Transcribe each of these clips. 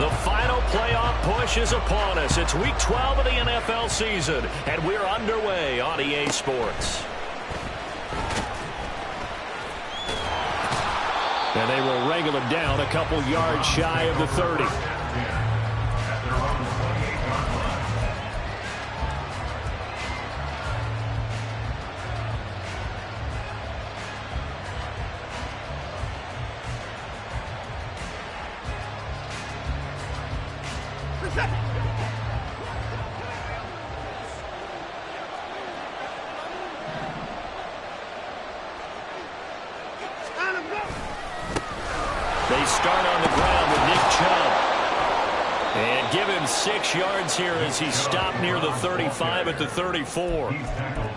The final playoff push is upon us. It's Week 12 of the NFL season, and we're underway on EA Sports. And they will wrangle him down a couple yards shy of the 30. They start on the ground with Nick Chubb. And give him 6 yards here as he stopped near the 35 at the 34.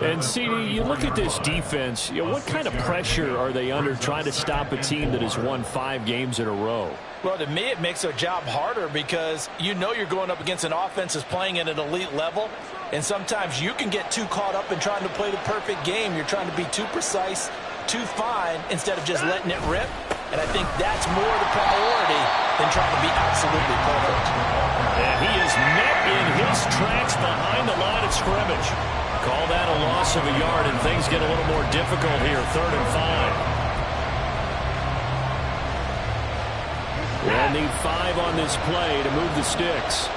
And, CD, you look at this defense, what kind of pressure are they under trying to stop a team that has won 5 games in a row? Well, to me, it makes their job harder because you know you're going up against an offense that's playing at an elite level. And sometimes you can get too caught up in trying to play the perfect game. You're trying to be too precise, too fine, instead of just letting it rip. And I think that's more the priority than trying to be absolutely perfect. And he is met in his tracks behind the line of scrimmage. Call that a loss of a yard, and things get a little more difficult here, 3rd and 5. They'll need 5 on this play to move the sticks.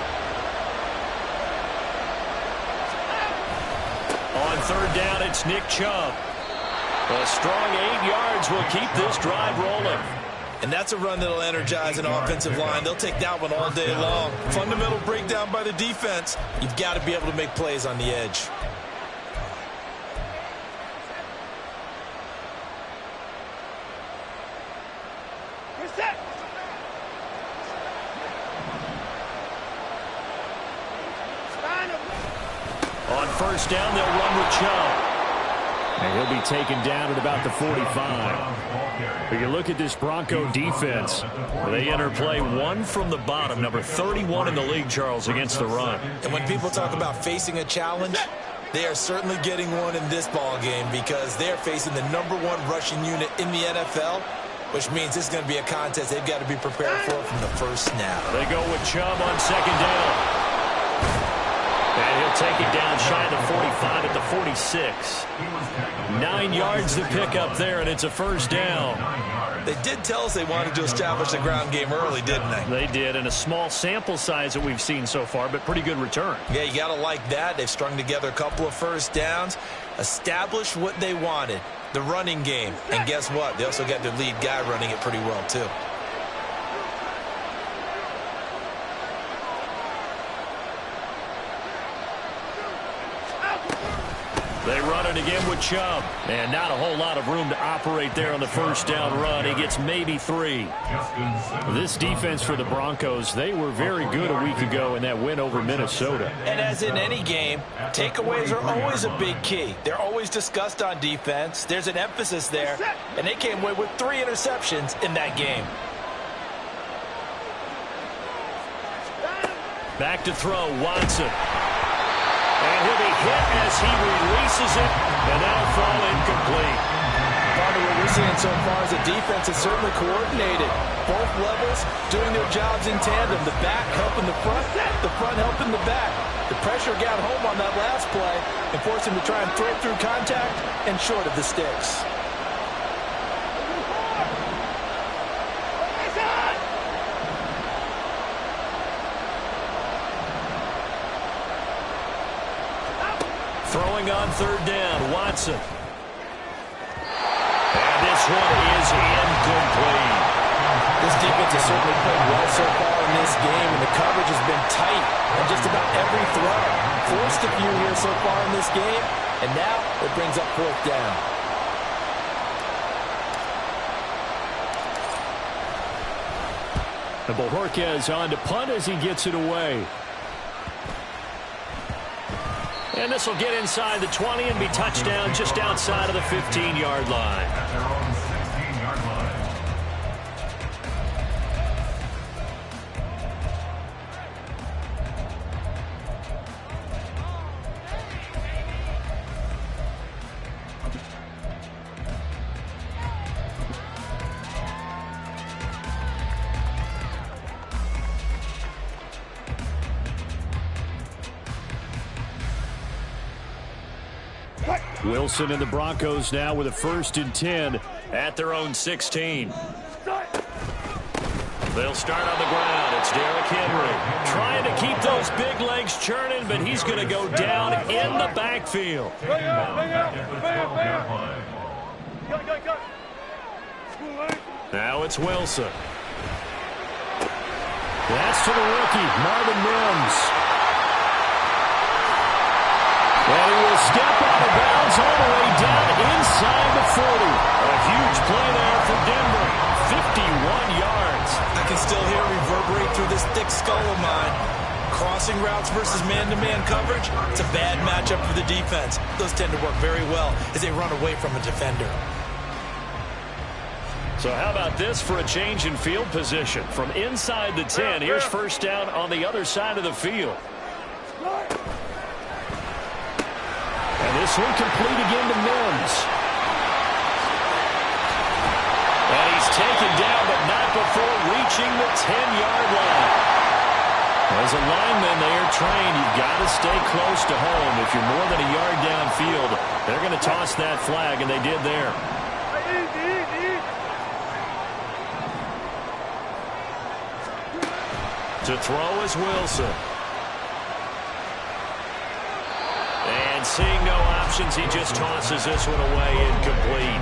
On 3rd down, it's Nick Chubb. A strong 8 yards will keep this drive rolling. And that's a run that'll energize an offensive line. They'll take that one all day long. Fundamental breakdown by the defense. You've got to be able to make plays on the edge. On 1st down, they'll run with Chubb. And he'll be taken down at about the 45. But you look at this Bronco defense. They enter play 1 from the bottom, number 31 in the league, Charles, against the run. And when people talk about facing a challenge, they are certainly getting one in this ball game because they're facing the #1 rushing unit in the NFL, which means this is going to be a contest they've got to be prepared for from the first snap. They go with Chubb on 2nd down. And he'll take it down shy of the 45 at the 46. 9 yards to pick up there, and it's a 1st down. They did tell us they wanted to establish the ground game early, didn't they? They did, and a small sample size that we've seen so far, but pretty good return. Yeah, you got to like that. They've strung together a couple of 1st downs, established what they wanted, the running game. And guess what? They also got their lead guy running it pretty well, too. They run it again with Chubb. And not a whole lot of room to operate there on the 1st down run. He gets maybe 3. This defense for the Broncos, they were very good a week ago in that win over Minnesota. And as in any game, takeaways are always a big key. They're always discussed on defense. There's an emphasis there. And they came away with 3 interceptions in that game. Back to throw, Watson. And he'll be hit as he releases it, and that'll fall incomplete. Part of what we're seeing so far is the defense is certainly coordinated. Both levels doing their jobs in tandem. The back helping the front helping the back. The pressure got home on that last play and forced him to try and throw through contact and short of the sticks. Throwing on 3rd down, Watson. And this one is incomplete. This defense has certainly played well so far in this game, and the coverage has been tight on just about every throw. Forced a few here so far in this game, and now it brings up 4th down. And Bojorquez on to punt as he gets it away. And this will get inside the 20 and be touchdown just outside of the 15-yard line. Wilson and the Broncos now with a 1st and 10 at their own 16. They'll start on the ground. It's Derrick Henry trying to keep those big legs churning, but he's going to go down in the backfield. Now it's Wilson. That's to the rookie, Marvin Mims. And he will step out of bounds all the way down inside the 40. A huge play there for Denver. 51 yards. I can still hear it reverberate through this thick skull of mine. Crossing routes versus man-to-man coverage, it's a bad matchup for the defense. Those tend to work very well as they run away from a defender. So how about this for a change in field position? From inside the 10, here's 1st down on the other side of the field. And this one complete again to Mims. And he's taken down, but not before reaching the 10-yard line. As a lineman, they are trained, you've got to stay close to home. If you're more than a yard downfield, they're going to toss that flag, and they did there. To throw is Wilson. And seeing no options, he just tosses this one away incomplete.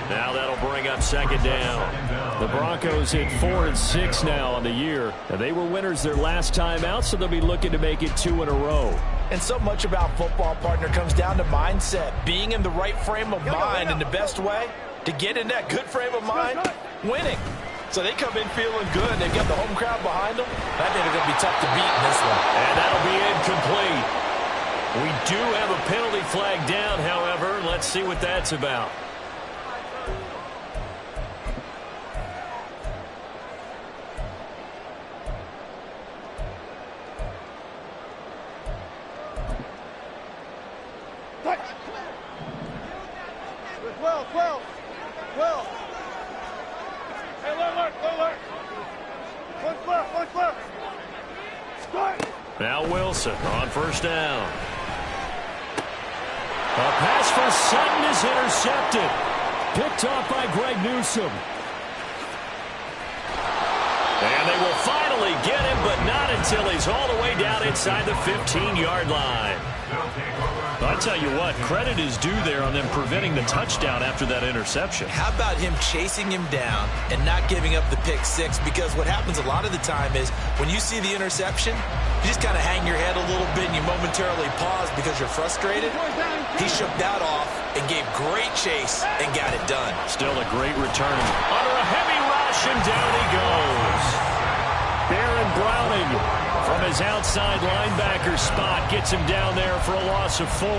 Now that'll bring up 2nd down. The Broncos hit 4 and 6 now on the year. And they were winners their last time out, so they'll be looking to make it 2 in a row. And so much about football, partner, comes down to mindset. Being in the right frame of mind in the best way to get in that good frame of mind, winning. So they come in feeling good. They've got the home crowd behind them. I think they're going to be tough to beat in this one. And that'll be incomplete. We do have a penalty flag down, however. Let's see what that's about. Now Wilson on 1st down. A pass for Sutton is intercepted. Picked off by Greg Newsome. And they will finally get him, but not until he's all the way down inside the 15-yard line. I'll tell you what, credit is due there on them preventing the touchdown after that interception. How about him chasing him down and not giving up the pick 6? Because what happens a lot of the time is when you see the interception, you just kind of hang your head a little bit and you momentarily pause because you're frustrated. He shook that off and gave great chase and got it done. Still a great return. Under a heavy rush, and down he goes. Baron Browning from his outside linebacker spot gets him down there for a loss of 4.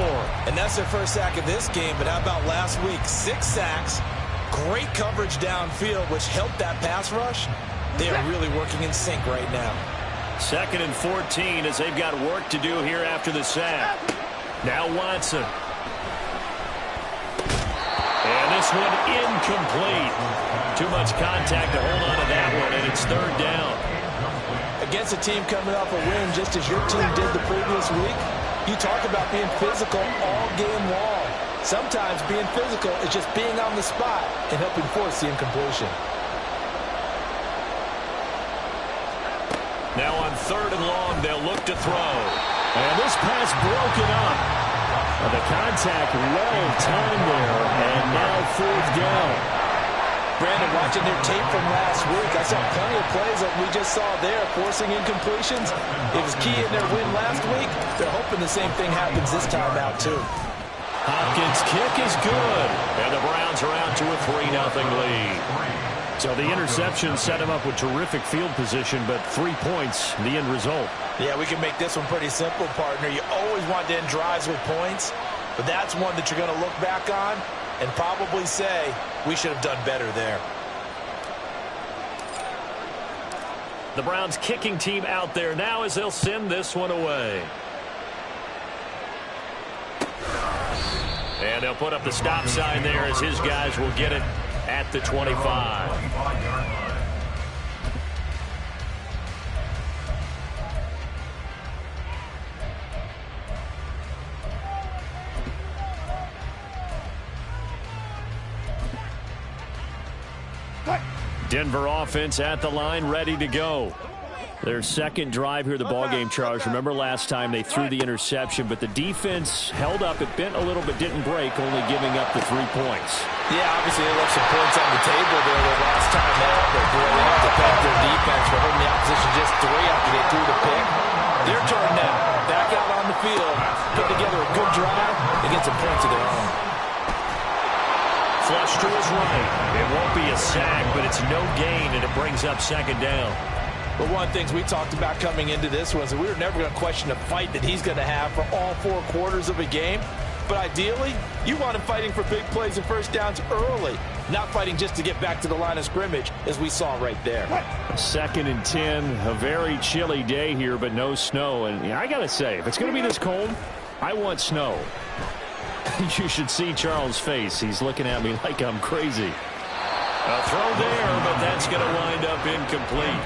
And that's their first sack of this game, but how about last week? 6 sacks, great coverage downfield, which helped that pass rush. They are really working in sync right now. 2nd and 14 as they've got work to do here after the sack. Now Watson. And this one incomplete. Too much contact to hold on to that one, and it's 3rd down. Against a team coming off a win just as your team did the previous week, you talk about being physical all game long. Sometimes being physical is just being on the spot and helping force the incompletion. Now on 3rd and long, they'll look to throw. And this pass broken up. And the contact well timed there, and now 4th down. Brandon, watching their tape from last week, I saw plenty of plays like we just saw there, forcing incompletions. It was key in their win last week. They're hoping the same thing happens this time out, too. Hopkins' kick is good, and the Browns are out to a 3-0 lead. So the interception set him up with terrific field position, but 3 points, the end result. Yeah, we can make this one pretty simple, partner. You always want to end drives with points, but that's one that you're going to look back on and probably say, we should have done better there. The Browns kicking team out there now as they'll send this one away. And they'll put up the stop sign there as his guys will get it at the 25. Denver offense at the line, ready to go. Their second drive here of the ballgame, Charles. Remember last time they threw the interception, but the defense held up. It bent a little but didn't break, only giving up the 3 points. Yeah, obviously they left some points on the table there the last time out. But boy, they have to thank their defense for holding the opposition just 3 after they threw the pick. Their turn now. Back out on the field. Put together a good drive and get some points of their own. Flush to his right. It won't be a sack, but it's no gain, and it brings up second down. But one of the things we talked about coming into this was that we were never going to question the fight that he's going to have for all 4 quarters of a game. But ideally, you want him fighting for big plays and first downs early, not fighting just to get back to the line of scrimmage, as we saw right there. 2nd and 10, a very chilly day here, but no snow. And I got to say, if it's going to be this cold, I want snow. You should see Charles' face. He's looking at me like I'm crazy. A throw there, but that's going to wind up incomplete.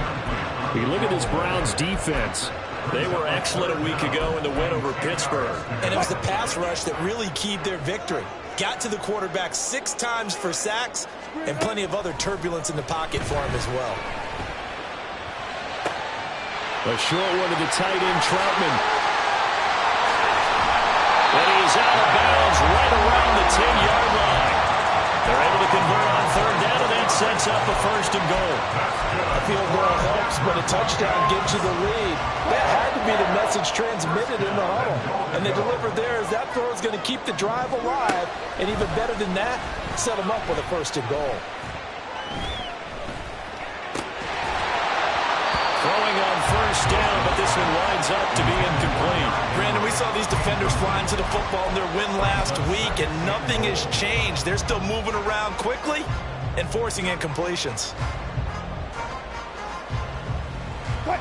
You look at this Browns defense. They were excellent a week ago in the win over Pittsburgh. And it was the pass rush that really keyed their victory. Got to the quarterback 6 times for sacks and plenty of other turbulence in the pocket for him as well. A short one to the tight end, Troutman. And he's out of bounds right around the 10-yard line. They're able to convert on 3rd down, and that sets up a 1st and goal. A field goal helps, but a touchdown gives you the lead. That had to be the message transmitted in the huddle. And they delivered there as that throw is going to keep the drive alive. And even better than that, set them up with a 1st and goal. Throwing on 1st down, but this one winds up to be incomplete. Brandon, we saw these defenders flying to the football in their win last week, and nothing has changed. They're still moving around quickly and forcing incompletions.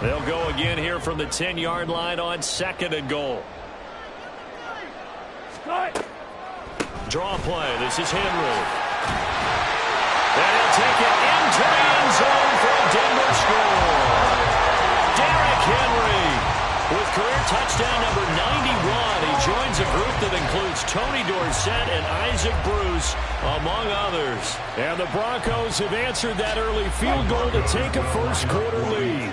They'll go again here from the 10-yard line on 2nd and goal. Draw play. This is Henry. And he'll take it into the end zone for a Denver score. Derrick Henry with career touchdown number 91. He joins a group that includes Tony Dorsett and Isaac Bruce, among others. And the Broncos have answered that early field goal to take a 1st quarter lead.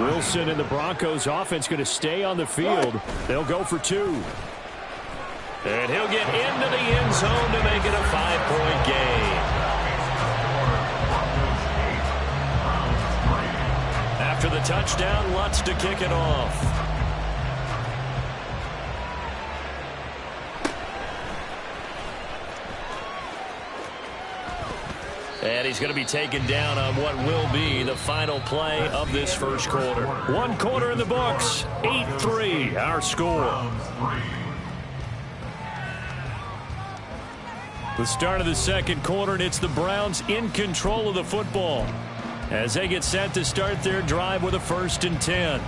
Wilson and the Broncos offense going to stay on the field. They'll go for 2. And he'll get into the end zone to make it a 5-point game. After the touchdown, Lutz to kick it off. And he's going to be taken down on what will be the final play of this 1st quarter. 1 quarter in the books. 8-3, our score. The start of the 2nd quarter, and it's the Browns in control of the football as they get set to start their drive with a 1st and 10.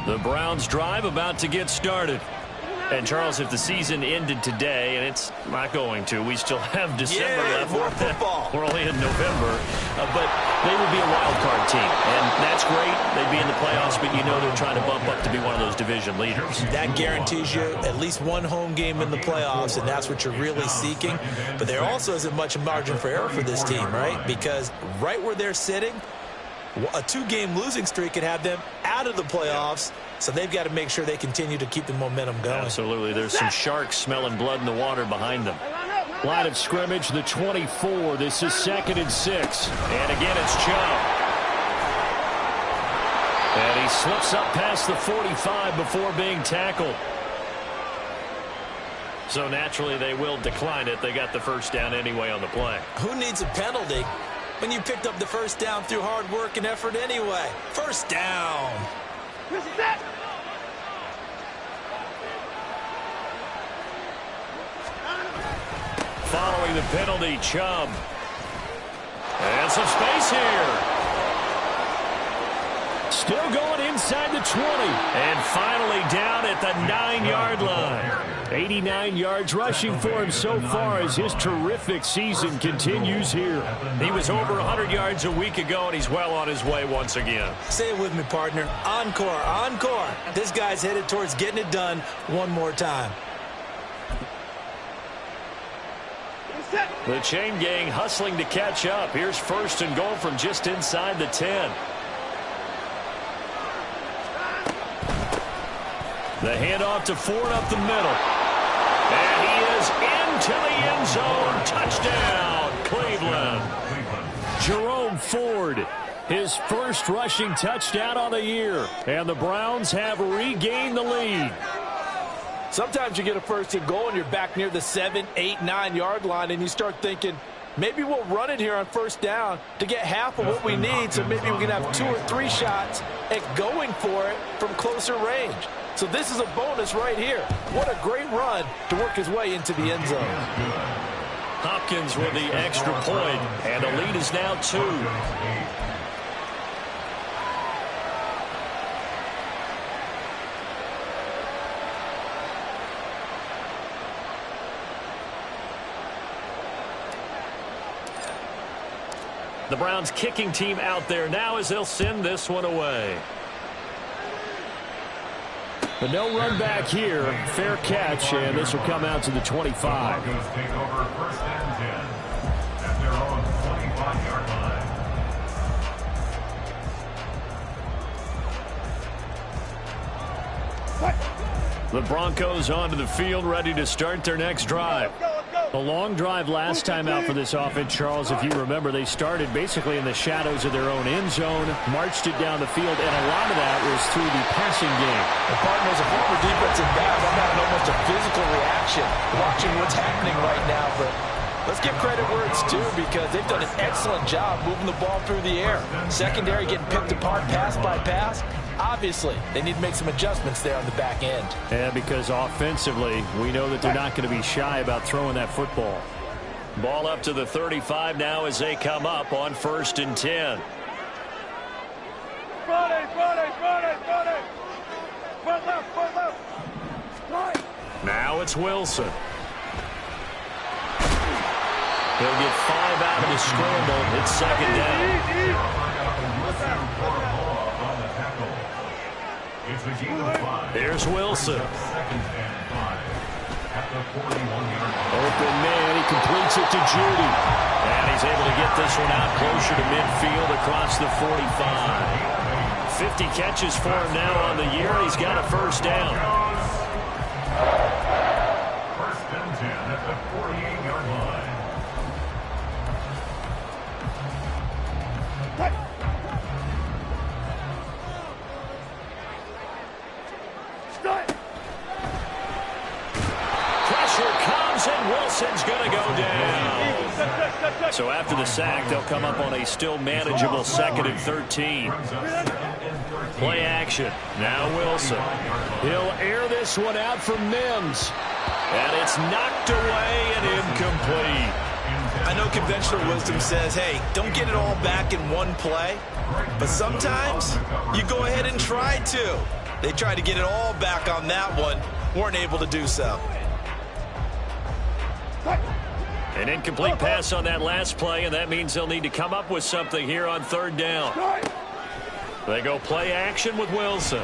The Browns drive about to get started. And, Charles, if the season ended today, and it's not going to, we still have December left. More football. We're only in November. But they would be a wild card team. And that's great. They'd be in the playoffs, but you know they're trying to bump up to be one of those division leaders. That guarantees you at least 1 home game in the playoffs, and that's what you're really seeking. But there also isn't much margin for error for this team, right? Because right where they're sitting, a 2-game losing streak could have them out of the playoffs. So they've got to make sure they continue to keep the momentum going. Absolutely. There's some sharks smelling blood in the water behind them. Line of scrimmage, the 24. This is 2nd and 6. And again, it's Chubb. And he slips up past the 45 before being tackled. So naturally, they will decline it. They got the 1st down anyway on the play. Who needs a penalty when you picked up the 1st down through hard work and effort anyway? 1st down. Following the penalty, Chubb. And some space here. Still going inside the 20. And finally down at the 9-yard line. 89 yards rushing for him so far as his terrific season continues here. He was over 100 yards a week ago, and he's well on his way once again. Say it with me, partner. Encore, encore. This guy's headed towards getting it done one more time. The chain gang hustling to catch up. Here's first and goal from just inside the 10. The handoff to Ford up the middle. And he is into the end zone. Touchdown, Cleveland. Jerome Ford, his first rushing touchdown on the year. And the Browns have regained the lead. Sometimes you get a first and goal and you're back near the 7, 8, 9-yard line and you start thinking, maybe we'll run it here on first down to get half of what we need, so maybe we can have 2 or 3 shots at going for it from closer range. So this is a bonus right here. What a great run to work his way into the end zone. Hopkins with the extra point, and the lead is now 2. The Browns kicking team out there now as they'll send this one away. But no run back here. Fair catch, and this will come out to the 25. Broncos take over first and 10 at their own 25-yard line. The Broncos onto the field, ready to start their next drive. A long drive last time out for this offense, Charles. If you remember, they started basically in the shadows of their own end zone, marched it down the field, and a lot of that was through the passing game. The partner, as a former defensive back, I'm having almost a physical reaction watching what's happening right now. But let's give credit where it's due, because they've done an excellent job moving the ball through the air. Secondary getting picked apart pass by pass. Obviously, they need to make some adjustments there on the back end. And because offensively, we know that they're not going to be shy about throwing that football. Ball up to the 35 now as they come up on first and 10. Now it's Wilson. He'll get 5 out of the scramble. It's second down. There's Wilson. Open man, he completes it to Judy. And he's able to get this one out closer to midfield across the 45. 50 catches for him now on the year. He's got a first down. First and 10 at the 48-yard line. And Wilson's going to go down. So after the sack, they'll come up on a still manageable 2nd and 13. Play action. Now Wilson. He'll air this one out for Mims. And it's knocked away and incomplete. I know conventional wisdom says, hey, don't get it all back in one play. But sometimes you go ahead and try to. They tried to get it all back on that one. Weren't able to do so. An incomplete pass on that last play, and that means they'll need to come up with something here on 3rd down. They go play action with Wilson.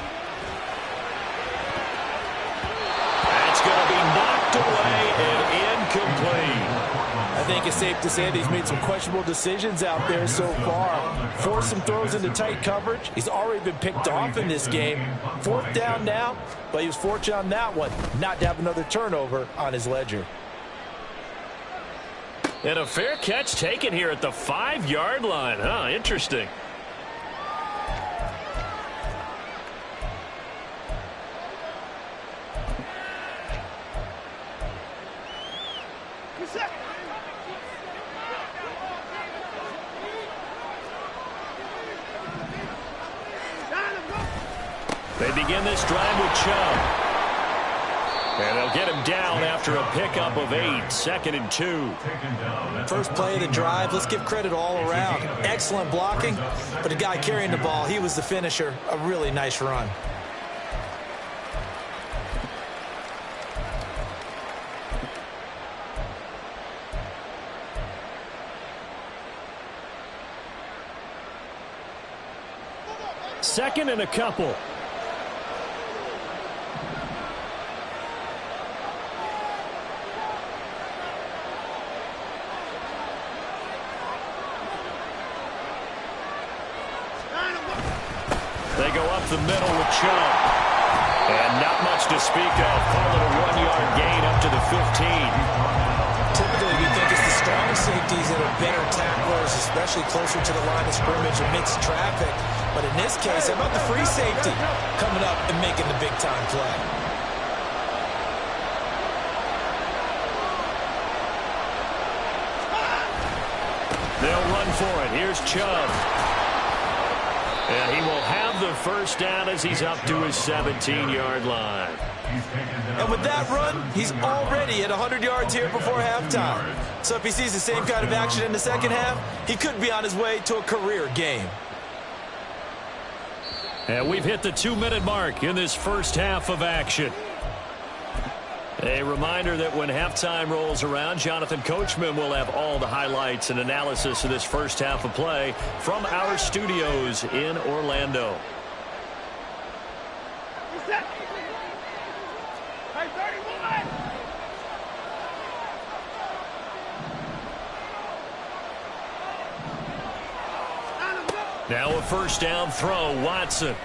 That's going to be knocked away and incomplete. I think it's safe to say that he's made some questionable decisions out there so far. Forced some throws into tight coverage. He's already been picked off in this game. 4th down now, but he was fortunate on that one not to have another turnover on his ledger. And a fair catch taken here at the 5-yard line. Interesting. They begin this drive with Chubb. And they'll get him down after a pickup of 8, 2nd and 2. First play of the drive, let's give credit all around. Excellent blocking, but the guy carrying the ball, he was the finisher. A really nice run. Second and a couple. the middle with Chubb. And not much to speak of. Call it a 1-yard gain up to the 15. Typically, we think it's the strong safeties that are better tacklers, especially closer to the line of scrimmage amidst traffic. But in this case, how about the free safety coming up and making the big-time play? They'll run for it. Here's Chubb. And he will have the first down as he's up to his 17-yard line. And with that run, he's already at 100 yards here before halftime. So if he sees the same kind of action in the second half, he could be on his way to a career game. And we've hit the 2-minute mark in this first half of action. A reminder that when halftime rolls around, Jonathan Coachman will have all the highlights and analysis of this first half of play from our studios in Orlando. Now a first down throw, Watson.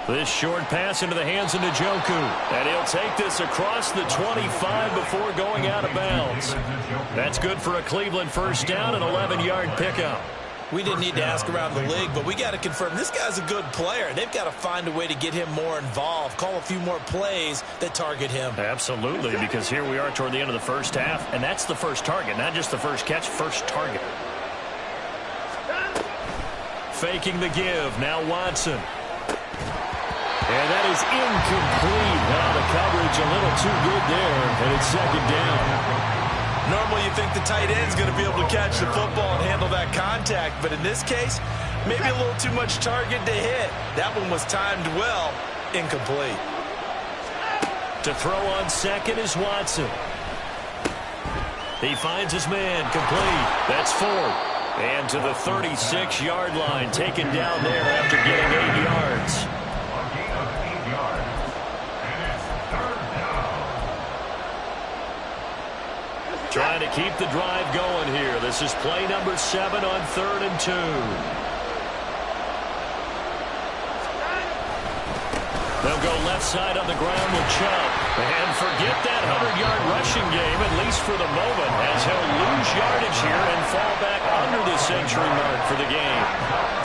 This short pass into the hands of Njoku. And he'll take this across the 25 before going out of bounds. That's good for a Cleveland first down, an 11-yard pickup. We didn't need to ask around the league, but we got to confirm this guy's a good player. They've got to find a way to get him more involved, call a few more plays that target him. Absolutely, because here we are toward the end of the first half, and that's the first target, not just the first catch, first target. Faking the give, now Watson. And that is incomplete. Now the coverage a little too good there, and it's second down. Normally you think the tight end's going to be able to catch the football and handle that contact, but in this case, maybe a little too much target to hit. That one was timed well, incomplete. To throw on second is Watson. He finds his man, complete. That's 4. And to the 36-yard line, taken down there after getting 8 yards. Trying to keep the drive going here. This is play number 7 on 3rd and 2. They'll go left side on the ground with Chubb. And forget that 100-yard rushing game, at least for the moment, as he'll lose yardage here and fall back under the century mark for the game.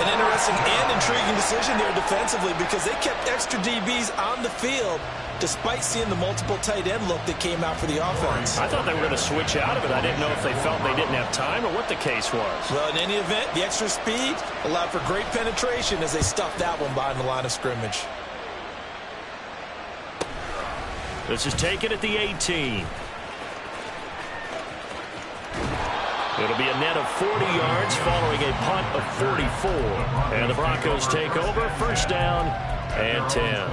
An interesting and intriguing decision there defensively because they kept extra DBs on the field despite seeing the multiple tight end look that came out for the offense. I thought they were going to switch out of it. I didn't know if they felt they didn't have time or what the case was. Well, in any event, the extra speed allowed for great penetration as they stuffed that one behind the line of scrimmage. This is taken at the 18. It'll be a net of 40 yards following a punt of 44. And the Broncos take over, first down and 10.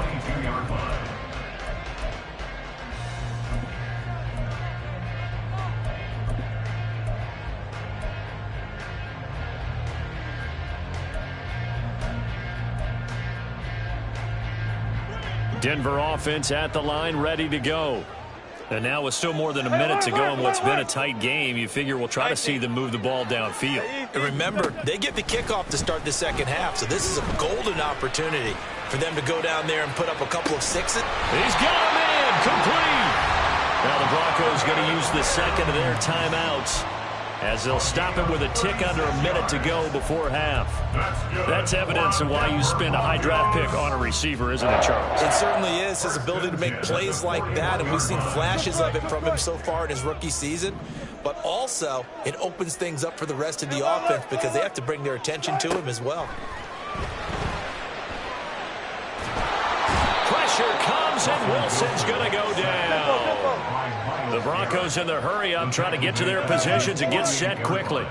Denver offense at the line, ready to go. And now with still more than a minute to go in what's been a tight game, you figure we'll try to see them move the ball downfield. And remember, they get the kickoff to start the second half, so this is a golden opportunity for them to go down there and put up a couple of sixes. He's got a man, complete. Now the Broncos going to use the second of their timeouts as they'll stop him with a tick under a minute to go before half. That's evidence of why you spend a high draft pick on a receiver, isn't it, Charles? It certainly is, his ability to make plays like that, and we've seen flashes of it from him so far in his rookie season. But also, it opens things up for the rest of the offense because they have to bring their attention to him as well. Pressure comes, and Wilson's going to go down. The Broncos in the hurry-up trying to get to their positions and get set quickly.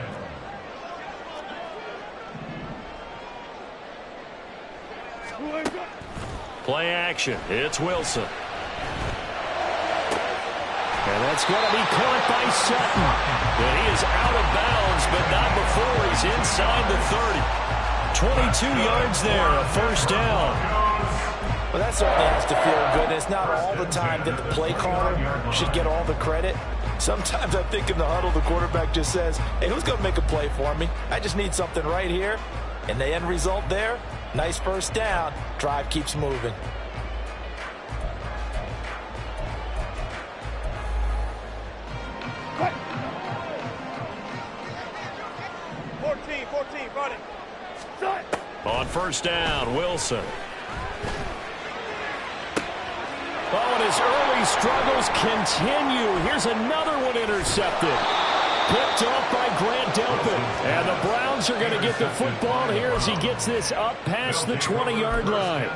Play action. It's Wilson. And that's going to be caught by Sutton. And he is out of bounds, but not before he's inside the 30. 22 yards there, a first down. Well, that certainly has to feel good. It's not all the time that the play caller should get all the credit. Sometimes I think in the huddle, the quarterback just says, hey, who's going to make a play for me? I just need something right here. And the end result there, Nice first down. Drive keeps moving. On first down, Wilson. Oh, and his early struggles continue. Here's another one intercepted. Picked off by Grant Delpit. And the Browns are going to get the football here as he gets this up past the 20-yard line.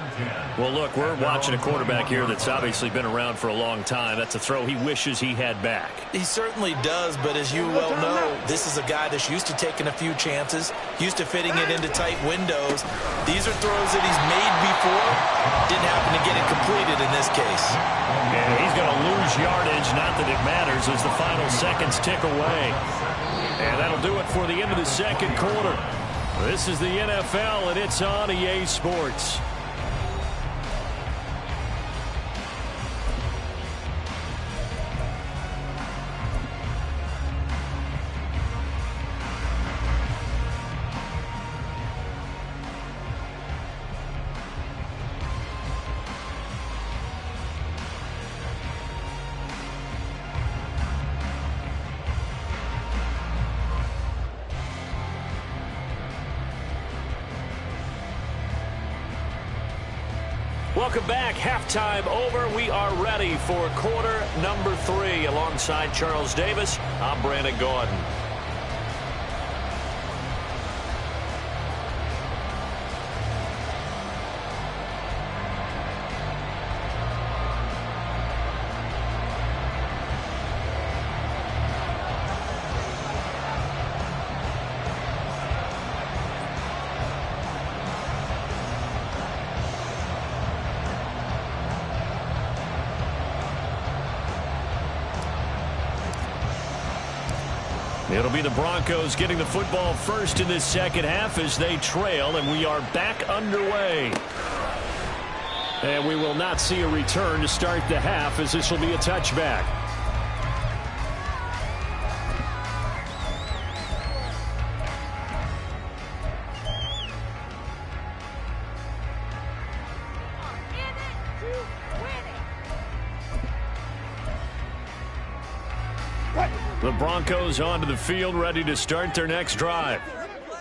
Well, look, we're watching a quarterback here that's obviously been around for a long time. That's a throw he wishes he had back. He certainly does, but as you well know, this is a guy that's used to taking a few chances, used to fitting it into tight windows. These are throws that he's made before. Didn't happen to get it completed in this case. And he's going to lose yardage, not that it matters, as the final seconds tick away. And that'll do it for the end of the second quarter. This is the NFL, and it's on EA Sports. Welcome back. Halftime over. We are ready for quarter number 3. Alongside Charles Davis, I'm Brandon Gaudin. It'll be the Broncos getting the football first in this second half as they trail, and we are back underway. And we will not see a return to start the half, as this will be a touchback. The Broncos onto the field, ready to start their next drive.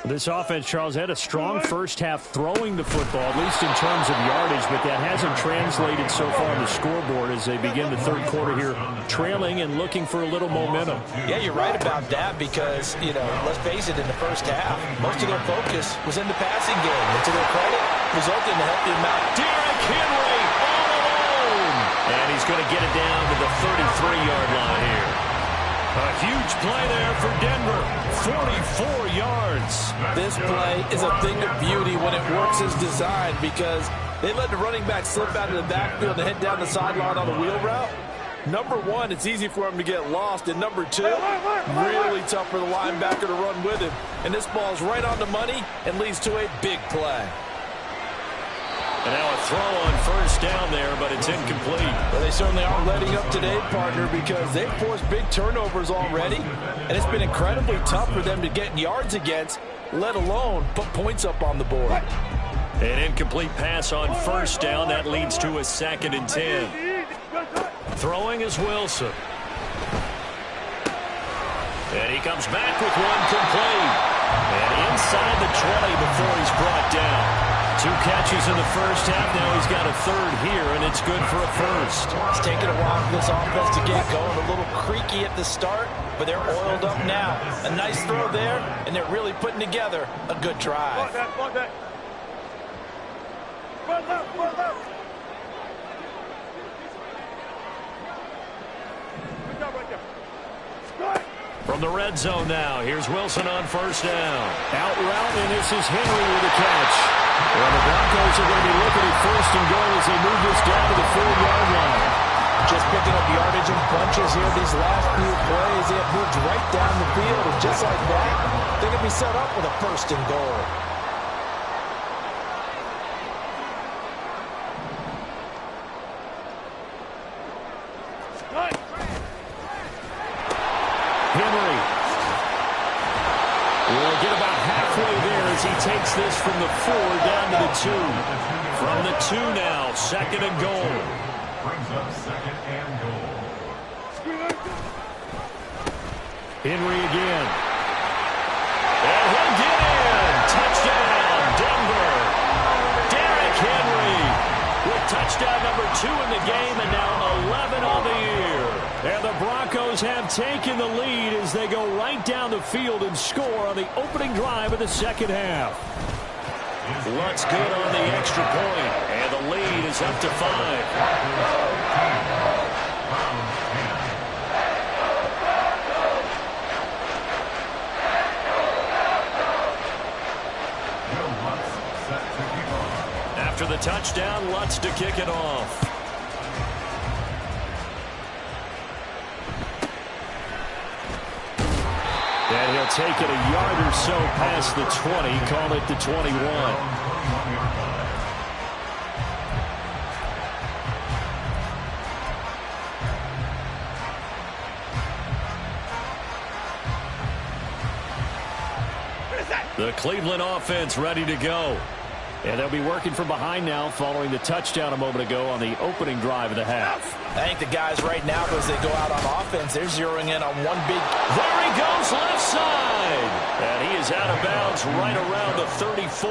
This offense, Charles, had a strong first half throwing the football, at least in terms of yardage, but that hasn't translated so far on the scoreboard as they begin the third quarter here, trailing and looking for a little momentum. Yeah, you're right about that because, let's face it, in the first half, most of their focus was in the passing game. And to their credit, resulted in a healthy amount. Derrick Henry all alone! And he's going to get it down to the 33-yard line here. A huge play there for Denver, 44 yards. This play is a thing of beauty when it works as designed because they let the running back slip out of the backfield and head down the sideline on the wheel route. Number one, it's easy for him to get lost, and number two, really tough for the linebacker to run with him. And this ball's right on the money and leads to a big play. And now a throw on first down there, but it's incomplete. Well, they certainly aren't letting up today, partner, because they've forced big turnovers already, and it's been incredibly tough for them to get yards against, let alone put points up on the board. An incomplete pass on first down. That leads to a 2nd and 10. Throwing is Wilson. And he comes back with one complete. And inside the 20 before he's brought down. 2 catches in the first half. Now he's got a 3rd here, and it's good for a first. It's taken a while for this offense to get going. A little creaky at the start, but they're oiled up now. A nice throw there, and they're really putting together a good drive. From the red zone now, here's Wilson on first down. Out route, and this is Henry with a catch. Well, the Broncos are going to be looking at 1st and goal as they move this down to the 4-yard line. Just picking up yardage in bunches here these last few plays. They have moved right down the field, and just like that, they're going to be set up with a 1st and goal. Henry will get about halfway there as he takes this from the 4 down to the 2. From the 2 now, 2nd and goal. Brings up 2nd and goal. Henry again. And he'll get in. Touchdown, Denver. Derrick Henry with touchdown number 2 in the game and now 11 on the year. And the Broncos have taken the lead as they go right down the field and score on the opening drive of the second half. Lutz good on the extra point, and the lead is up to 5. After the touchdown, Lutz to kick it off. And he'll take it a yard or so past the 20, call it the 21. The Cleveland offense ready to go. And they'll be working from behind now following the touchdown a moment ago on the opening drive of the half. I think the guys right now, as they go out on offense, they're zeroing in on one big. There he goes, left side. And he is out of bounds right around the 34.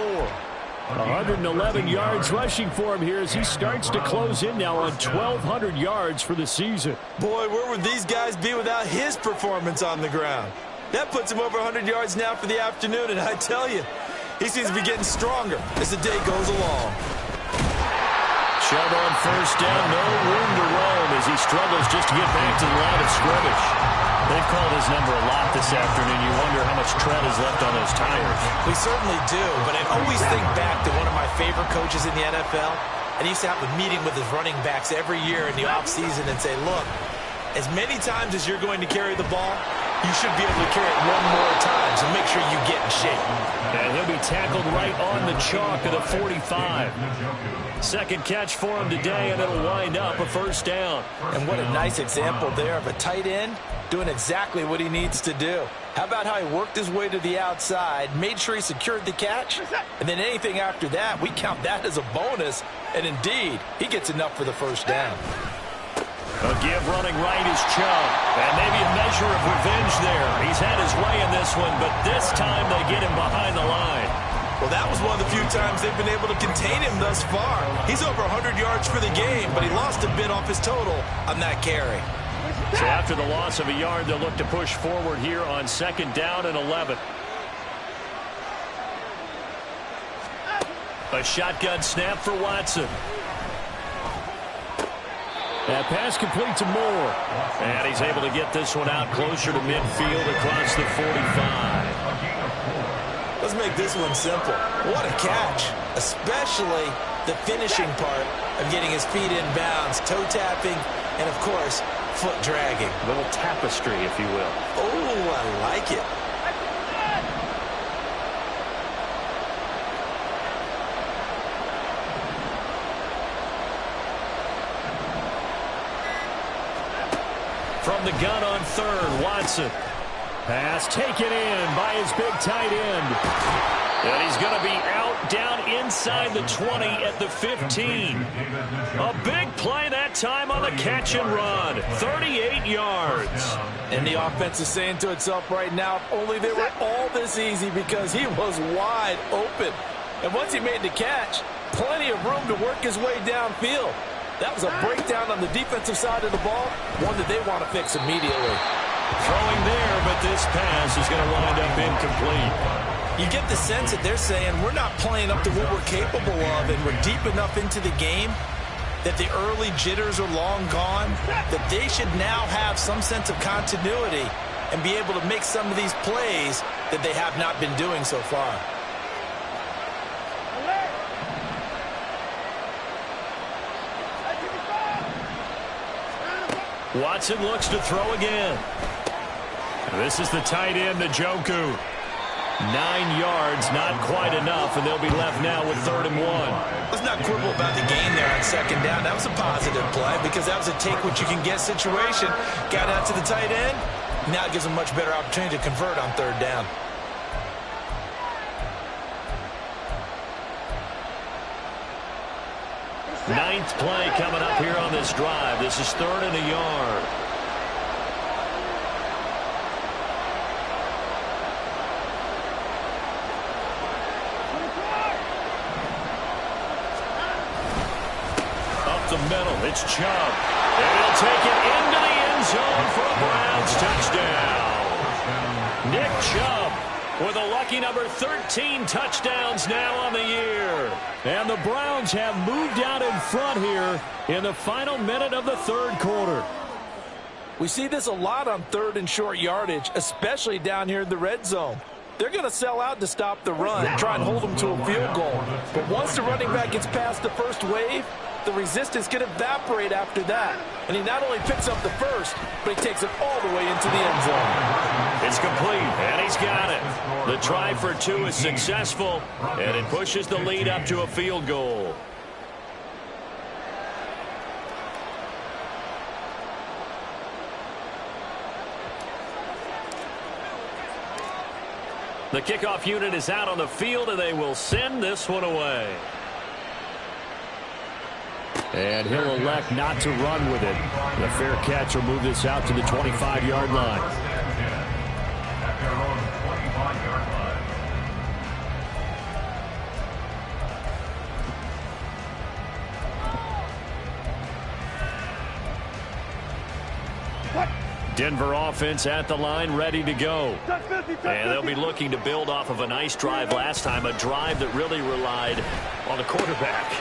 111 yards rushing for him here as he starts to close in now on 1,200 yards for the season. Boy, where would these guys be without his performance on the ground? That puts him over 100 yards now for the afternoon, and I tell you, he seems to be getting stronger as the day goes along. Chubb on first down, no room to roam as he struggles just to get back to the line of scrimmage. They've called his number a lot this afternoon. You wonder how much tread is left on those tires. We certainly do, but I always think back to one of my favorite coaches in the NFL, and he used to have a meeting with his running backs every year in the offseason and say, look, as many times as you're going to carry the ball, you should be able to carry it one more time, so make sure you get in shape. And he'll be tackled right on the chalk of the 45. Second catch for him today, and it'll wind up a first down. And what a nice example there of a tight end doing exactly what he needs to do. How about how he worked his way to the outside, made sure he secured the catch, and then anything after that, we count that as a bonus. And indeed, he gets enough for the first down. A give running right is Chubb. And maybe a measure of revenge there. He's had his way in this one, but this time they get him behind the line. Well, that was one of the few times they've been able to contain him thus far. He's over 100 yards for the game, but he lost a bit off his total on that carry. So after the loss of a yard, they'll look to push forward here on 2nd down and 11. A shotgun snap for Watson. That pass complete to Moore. And he's able to get this one out closer to midfield across the 45. Let's make this one simple. What a catch, especially the finishing part of getting his feet in bounds, toe tapping, and, of course, foot dragging. A little tapestry, if you will. Oh, I like it. From the gun on 3rd, Watson. Pass taken in by his big tight end. And he's going to be out down inside the 20 at the 15. A big play that time on the catch and run. 38 yards. And the offense is saying to itself right now, if only they were all this easy, because he was wide open. And once he made the catch, plenty of room to work his way downfield. That was a breakdown on the defensive side of the ball, one that they want to fix immediately. Throwing there, but this pass is going to wind up incomplete. You get the sense that they're saying we're not playing up to what we're capable of, and we're deep enough into the game that the early jitters are long gone, that they should now have some sense of continuity and be able to make some of these plays that they have not been doing so far. Watson looks to throw again. This is the tight end, Njoku. 9 yards, not quite enough, and they'll be left now with 3rd and 1. Let's not quibble about the gain there on 2nd down. That was a positive play because that was a take-what-you-can-get situation. Got out to the tight end. Now it gives them a much better opportunity to convert on 3rd down. Ninth play coming up here on this drive. This is 3rd and a yard. Up the middle, it's Chubb. And he'll take it into the end zone for a Browns touchdown. Nick Chubb with a lucky number 13 touchdowns now on the year. And the Browns have moved out in front here in the final minute of the 3rd quarter. We see this a lot on 3rd and short yardage, especially down here in the red zone. They're going to sell out to stop the run, try and hold them to a field goal. But once the running back gets past the first wave, the resistance can evaporate after that. And he not only picks up the first, but he takes it all the way into the end zone. It's complete, and he's got it. The try for 2 is successful, and it pushes the lead up to a field goal. The kickoff unit is out on the field, and they will send this one away. And he'll elect not to run with it. The fair catch will move this out to the 25-yard line. At their own 25-yard line. Denver offense at the line, ready to go. And they'll be looking to build off of a nice drive last time, a drive that really relied on the quarterback.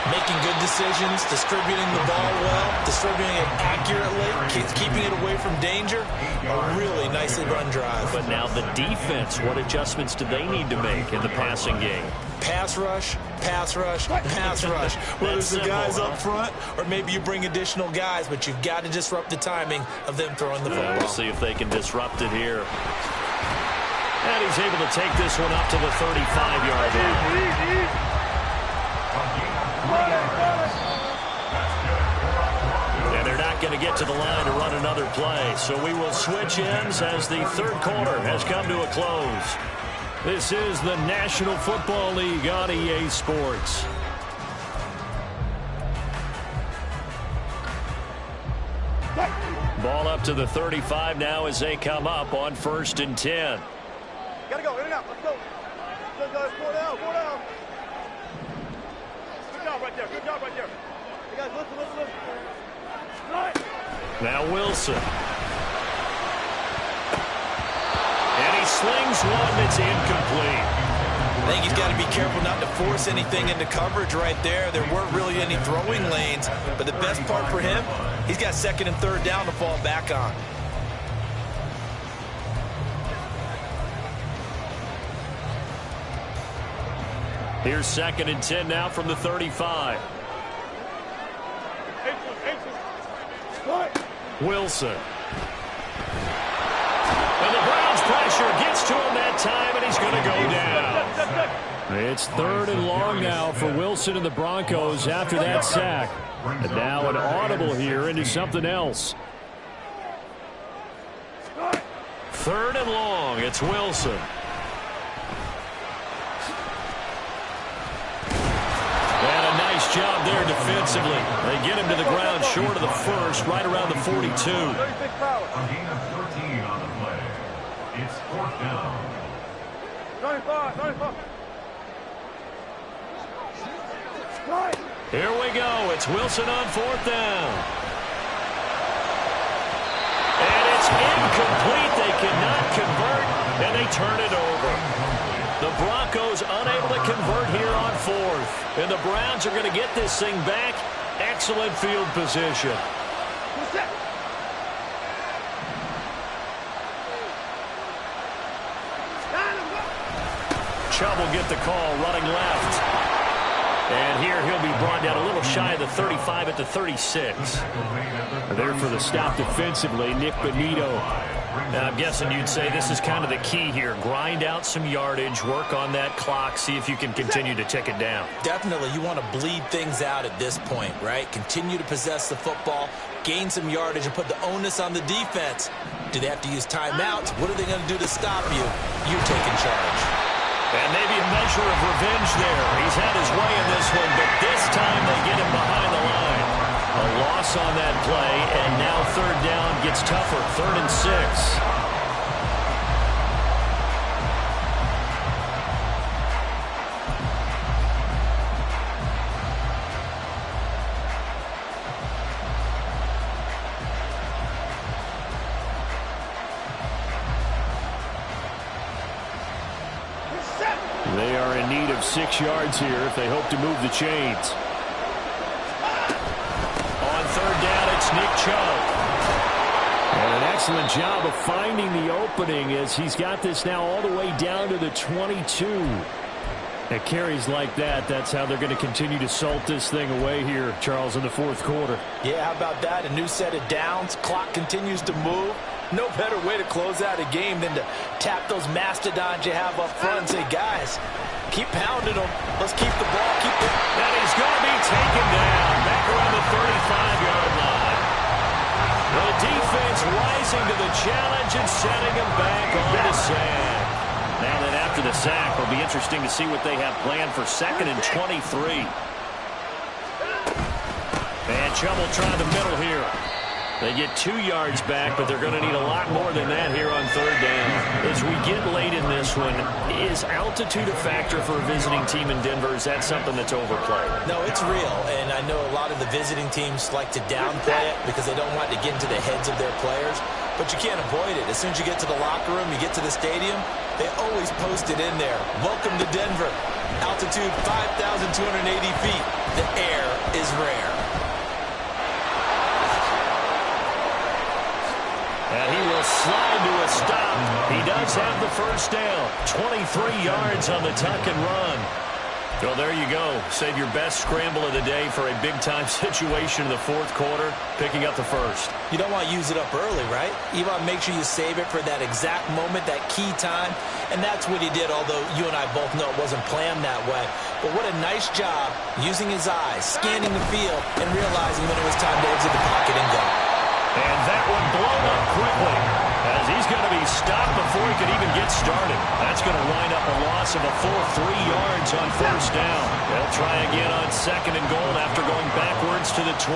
Making good decisions, distributing the ball well, distributing it accurately, keeping it away from danger. A really nicely run drive. But now the defense, what adjustments do they need to make in the passing game? Pass rush, pass rush, pass rush. Whether it's the guys up front or maybe you bring additional guys, but you've got to disrupt the timing of them throwing the football. We'll see if they can disrupt it here. And he's able to take this one up to the 35-yard line. And they're not going to get to the line to run another play. So we will switch ends as the 3rd quarter has come to a close. This is the National Football League on EA Sports. Ball up to the 35 now as they come up on 1st and 10. Gotta go, in and out, let's go. Good guys, 4 down, 4 down. Good job right there, good job right there. You guys, listen. Right. Now Wilson. And he slings one that's incomplete. I think he's got to be careful not to force anything into coverage right there. There weren't really any throwing lanes, but the best part for him, he's got 2nd and 3rd down to fall back on. Here's 2nd and 10 now from the 35. Wilson. And the Browns pressure gets to him that time, and he's going to go down. It's 3rd and long now for Wilson and the Broncos after that sack. And now an audible here into something else. 3rd and long. It's Wilson. And a nice job there defensively. They get him to the ground short of the first, right around the 42. A gain of 13 on the play. It's 4th down. 95. Here we go. It's Wilson on 4th down. And it's incomplete. They cannot convert, and they turn it over. The Broncos unable to convert here on 4th. And the Browns are going to get this thing back. Excellent field position. Chubb will get the call running left. And here he'll be brought down a little shy of the 35 at the 36. There for the stop defensively, Nick Bonito. Now, I'm guessing you'd say this is kind of the key here. Grind out some yardage, work on that clock, see if you can continue to tick it down. Definitely, you want to bleed things out at this point, right? Continue to possess the football, gain some yardage, and put the onus on the defense. Do they have to use timeouts? What are they going to do to stop you? You're taking charge. And maybe a measure of revenge there. He's had his way in this one, but this time they get him behind the line. A loss on that play, and now third down gets tougher. 3rd and 6. They are in need of 6 yards here if they hope to move the chains. On third down, it's Nick Chubb. And an excellent job of finding the opening as he's got this now all the way down to the 22. At carries like that, that's how they're going to continue to salt this thing away here, Charles, in the 4th quarter. Yeah, how about that? A new set of downs. Clock continues to move. No better way to close out a game than to tap those mastodons you have up front and say, guys, keep pounding them. Let's keep the ball. And he's going to be taken down back around the 35-yard line. The defense rising to the challenge and setting him back on the sack. Now then, after the sack, it'll be interesting to see what they have planned for 2nd and 23. And Chubb will try the middle here. They get 2 yards back, but they're going to need a lot more than that here on third down. As we get late in this one, is altitude a factor for a visiting team in Denver? Is that something that's overplayed? No, it's real, and I know a lot of the visiting teams like to downplay it because they don't want to get into the heads of their players, but you can't avoid it. As soon as you get to the locker room, you get to the stadium, they always post it in there. Welcome to Denver. Altitude 5,280 feet. The air is rare. And he will slide to a stop. He does have the first down. 23 yards on the tuck and run. Well, there you go. Save your best scramble of the day for a big-time situation in the 4th quarter, picking up the first. You don't want to use it up early, right? You want to make sure you save it for that exact moment, that key time. And that's what he did, although you and I both know it wasn't planned that way. But what a nice job using his eyes, scanning the field, and realizing when it was time to exit the pocket and go. And that one blown up quickly as he's going to be stopped before he could even get started. That's going to wind up a loss of a full 3 yards on first down. They'll try again on 2nd and goal after going backwards to the 12.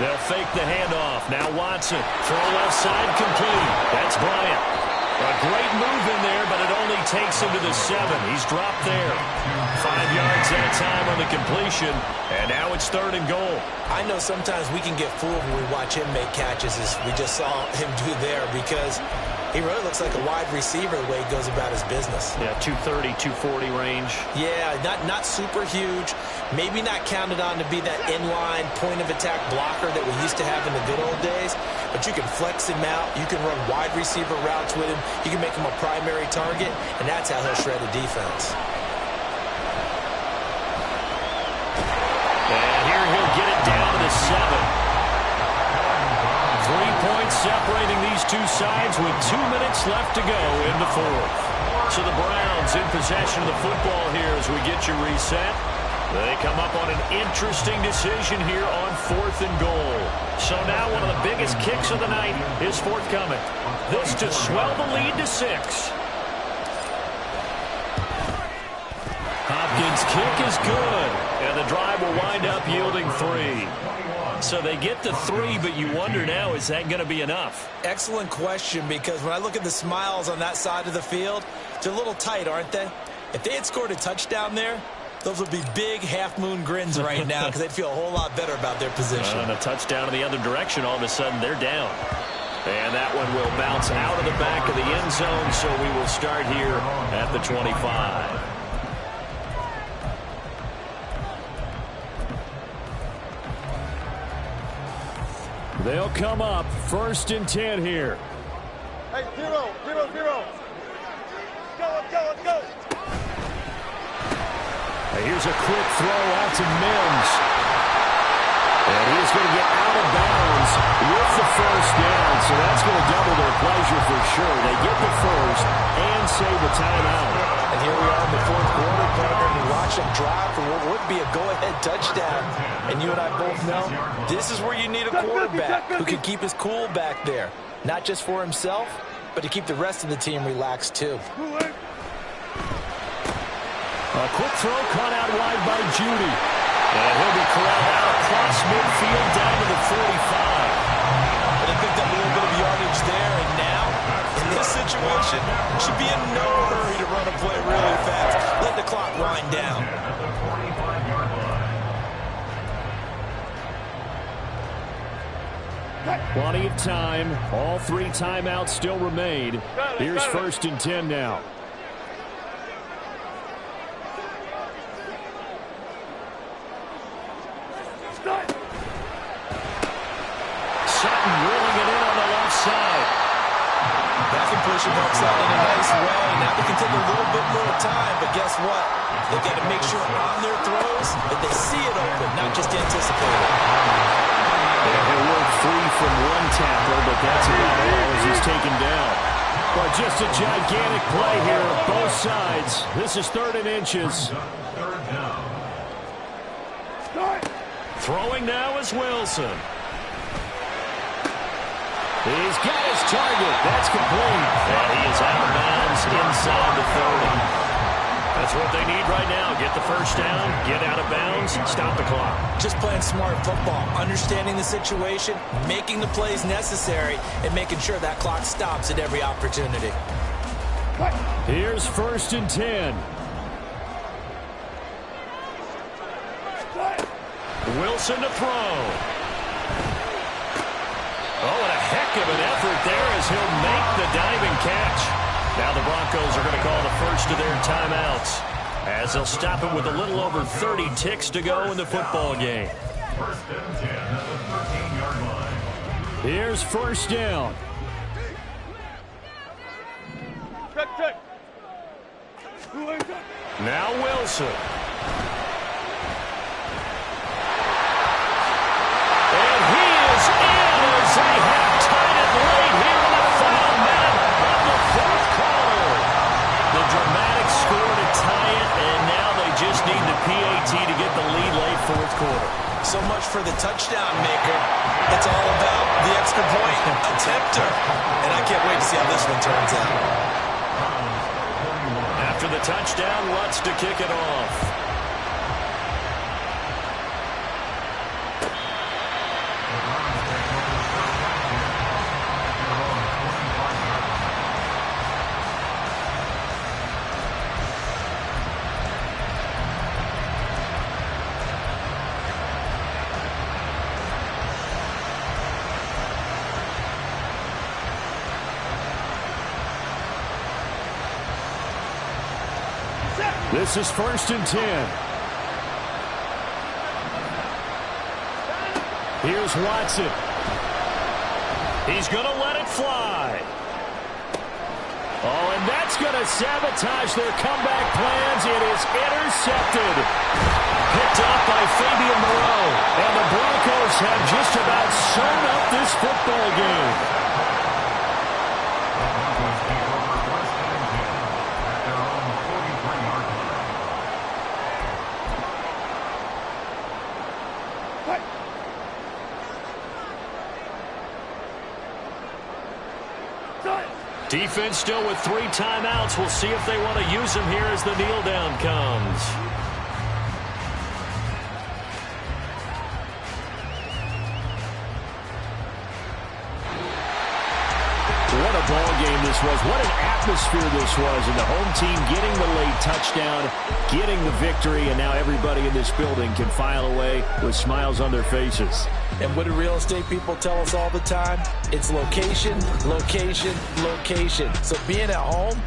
They'll fake the handoff. Now Watson. Throw left side complete. That's Bryant. A great move in there, but it only takes him to the 7. He's dropped there. 5 yards that time on the completion, and now it's 3rd and goal. I know sometimes we can get fooled when we watch him make catches, as we just saw him do there, because he really looks like a wide receiver the way he goes about his business. Yeah, 230, 240 range. Yeah, not super huge. Maybe not counted on to be that inline point-of-attack blocker that we used to have in the good old days, but you can flex him out. You can run wide receiver routes with him. You can make him a primary target, and that's how he'll shred a defense. And here he'll get it down to the 7. 3 points separating these two sides with 2 minutes left to go in the 4th. So the Browns in possession of the football here as we get you reset. They come up on an interesting decision here on 4th and goal. So now one of the biggest kicks of the night is forthcoming. This to swell the lead to 6. Hopkins' kick is good, and the drive will wind up yielding 3. So they get the 3, but you wonder now, is that going to be enough? Excellent question, because when I look at the smiles on that side of the field, they're a little tight, aren't they? If they had scored a touchdown there, those would be big half-moon grins right now because they'd feel a whole lot better about their position. And a touchdown in the other direction, all of a sudden they're down. And that one will bounce out of the back of the end zone, so we will start here at the 25. They'll come up 1st and 10 here. Hey, 0, 0, 0. Let's go. Here's a quick throw out to Mims. And he's going to get out of bounds with the first down. So that's going to double their pleasure for sure. They get the first and save the timeout. And here we are in the 4th quarter, partner, and we watch them drive for what would be a go-ahead touchdown. And you and I both know this is where you need a quarterback who can keep his cool back there. Not just for himself, but to keep the rest of the team relaxed too. A quick throw caught out wide by Judy. And he'll be corralled out across midfield down to the 45. But they picked up a little bit of yardage there, and now, in this situation, should be in no hurry to run a play really fast. Let the clock wind down. Plenty of time. All 3 timeouts still remain. Here's 1st and 10 now. Sutton reeling it in on the left side. That completion works out in a nice way. Now they can take a little bit more time, but guess what? They've got to make sure on their throws that they see it open, not just anticipate it. Yeah, he'll work free from one tackle, but that's about all as he's taken down. But just a gigantic play here, both sides. This is 3rd and inches. Throwing now is Wilson. He's got his target. That's complete. And he is out of bounds inside the 30. That's what they need right now. Get the first down, get out of bounds, stop the clock. Just playing smart football, understanding the situation, making the plays necessary, and making sure that clock stops at every opportunity. Here's 1st and 10. Wilson to throw. Oh, and a heck of an effort there as he'll make the diving catch. Now the Broncos are going to call the first of their timeouts as they'll stop it with a little over 30 ticks to go in the football game. 1st and 10 at the 13-yard line. Here's 1st down. Check. Now Wilson. And he is in as they have tied it late here in the final minute of the 4th quarter. The dramatic score to tie it, and now they just need the PAT to get the lead late 4th quarter. So much for the touchdown maker. It's all about the extra point attempter. And I can't wait to see how this one turns out. After the touchdown, Lutz to kick it off. This is 1st and 10. Here's Watson. He's going to let it fly. Oh, and that's going to sabotage their comeback plans. It is intercepted. Picked up by Fabian Moreau. And the Broncos have just about sewn up this football game. Defense still with 3 timeouts. We'll see if they want to use them here as the kneel down comes. What a ball game this was. What an atmosphere this was. And the home team getting the late touchdown, getting the victory, and now everybody in this building can file away with smiles on their faces. And what do real estate people tell us all the time? It's location, location, location. So being at home